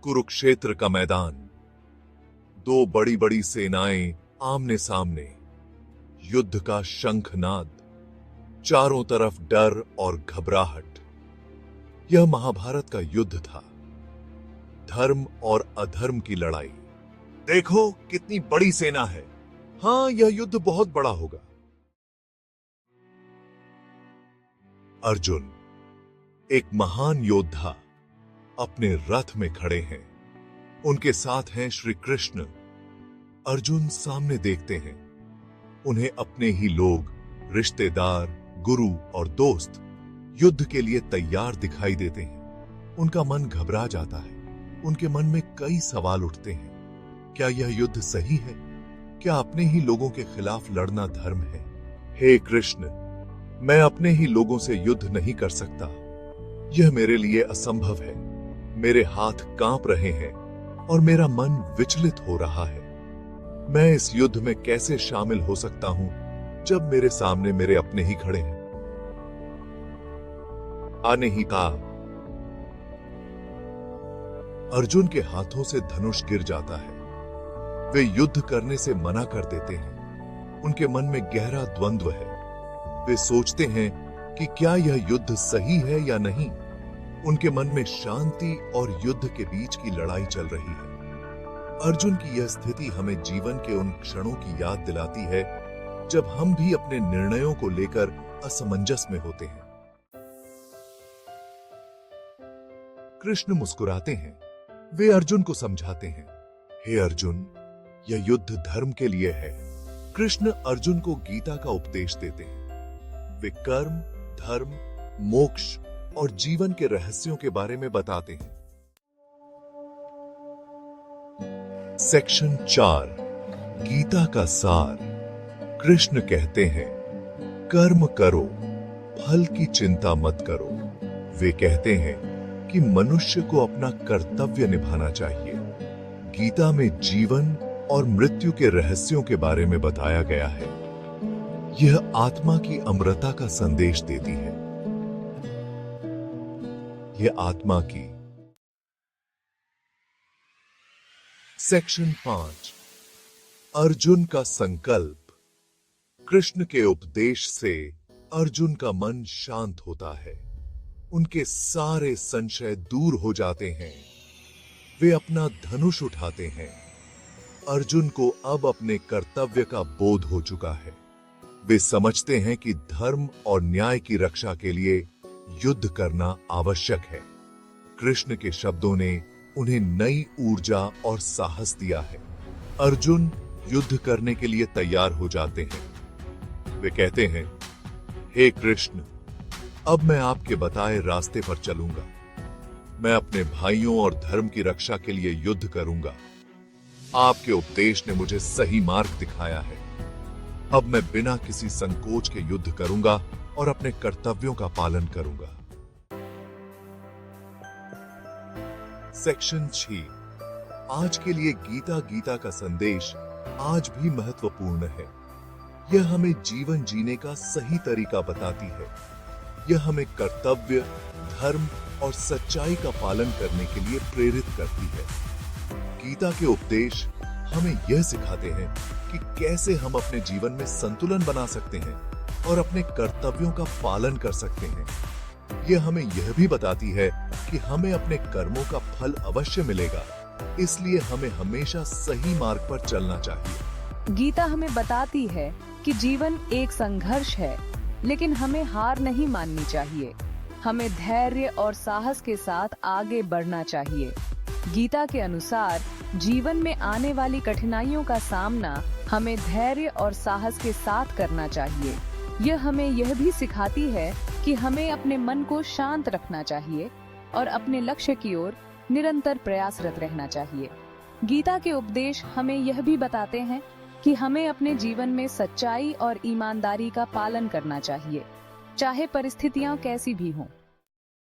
कुरुक्षेत्र का मैदान। दो बड़ी बड़ी सेनाएं आमने सामने। युद्ध का शंखनाद। चारों तरफ डर और घबराहट। यह महाभारत का युद्ध था। धर्म और अधर्म की लड़ाई। देखो कितनी बड़ी सेना है। हां, यह युद्ध बहुत बड़ा होगा। अर्जुन, एक महान योद्धा, अपने रथ में खड़े हैं। उनके साथ हैं श्री कृष्ण। अर्जुन सामने देखते हैं। उन्हें अपने ही लोग, रिश्तेदार, गुरु और दोस्त युद्ध के लिए तैयार दिखाई देते हैं। उनका मन घबरा जाता है। उनके मन में कई सवाल उठते हैं। क्या यह युद्ध सही है? क्या अपने ही लोगों के खिलाफ लड़ना धर्म है? हे कृष्ण, मैं अपने ही लोगों से युद्ध नहीं कर सकता। यह मेरे लिए असंभव है। मेरे हाथ कांप रहे हैं और मेरा मन विचलित हो रहा है। मैं इस युद्ध में कैसे शामिल हो सकता हूं जब मेरे सामने मेरे अपने ही खड़े हैं? आने ही कहा। अर्जुन के हाथों से धनुष गिर जाता है। वे युद्ध करने से मना कर देते हैं। उनके मन में गहरा द्वंद्व है। वे सोचते हैं कि क्या यह युद्ध सही है या नहीं। उनके मन में शांति और युद्ध के बीच की लड़ाई चल रही है। अर्जुन की यह स्थिति हमें जीवन के उन क्षणों की याद दिलाती है जब हम भी अपने निर्णयों को लेकर असमंजस में होते हैं। कृष्ण मुस्कुराते हैं। वे अर्जुन को समझाते हैं। हे अर्जुन, यह युद्ध धर्म के लिए है। कृष्ण अर्जुन को गीता का उपदेश देते हैं। वे कर्म, धर्म, मोक्ष और जीवन के रहस्यों के बारे में बताते हैं। सेक्शन 4, गीता का सार। कृष्ण कहते हैं, कर्म करो, फल की चिंता मत करो। वे कहते हैं कि मनुष्य को अपना कर्तव्य निभाना चाहिए। गीता में जीवन और मृत्यु के रहस्यों के बारे में बताया गया है। यह आत्मा की अमरता का संदेश देती है। यह आत्मा की। सेक्शन 5, अर्जुन का संकल्प। कृष्ण के उपदेश से अर्जुन का मन शांत होता है। उनके सारे संशय दूर हो जाते हैं। वे अपना धनुष उठाते हैं। अर्जुन को अब अपने कर्तव्य का बोध हो चुका है। वे समझते हैं कि धर्म और न्याय की रक्षा के लिए युद्ध करना आवश्यक है। कृष्ण के शब्दों ने उन्हें नई ऊर्जा और साहस दिया है। अर्जुन युद्ध करने के लिए तैयार हो जाते हैं। वे कहते हैं, हे कृष्ण, अब मैं आपके बताए रास्ते पर चलूंगा। मैं अपने भाइयों और धर्म की रक्षा के लिए युद्ध करूंगा। आपके उपदेश ने मुझे सही मार्ग दिखाया है। अब मैं बिना किसी संकोच के युद्ध करूंगा और अपने कर्तव्यों का पालन करूंगा। सेक्शन 6, आज के लिए गीता का संदेश आज भी महत्वपूर्ण है। यह हमें जीवन जीने का सही तरीका बताती है। यह हमें कर्तव्य, धर्म और सच्चाई का पालन करने के लिए प्रेरित करती है। गीता के उपदेश हमें यह सिखाते हैं कि कैसे हम अपने जीवन में संतुलन बना सकते हैं और अपने कर्तव्यों का पालन कर सकते हैं। यह हमें यह भी बताती है कि हमें अपने कर्मों का फल अवश्य मिलेगा, इसलिए हमें हमेशा सही मार्ग पर चलना चाहिए। गीता हमें बताती है कि जीवन एक संघर्ष है, लेकिन हमें हार नहीं माननी चाहिए। हमें धैर्य और साहस के साथ आगे बढ़ना चाहिए। गीता के अनुसार जीवन में आने वाली कठिनाइयों का सामना हमें धैर्य और साहस के साथ करना चाहिए। यह हमें यह भी सिखाती है कि हमें अपने मन को शांत रखना चाहिए और अपने लक्ष्य की ओर निरंतर प्रयासरत रहना चाहिए। गीता के उपदेश हमें यह भी बताते हैं कि हमें अपने जीवन में सच्चाई और ईमानदारी का पालन करना चाहिए, चाहे परिस्थितियां कैसी भी हों।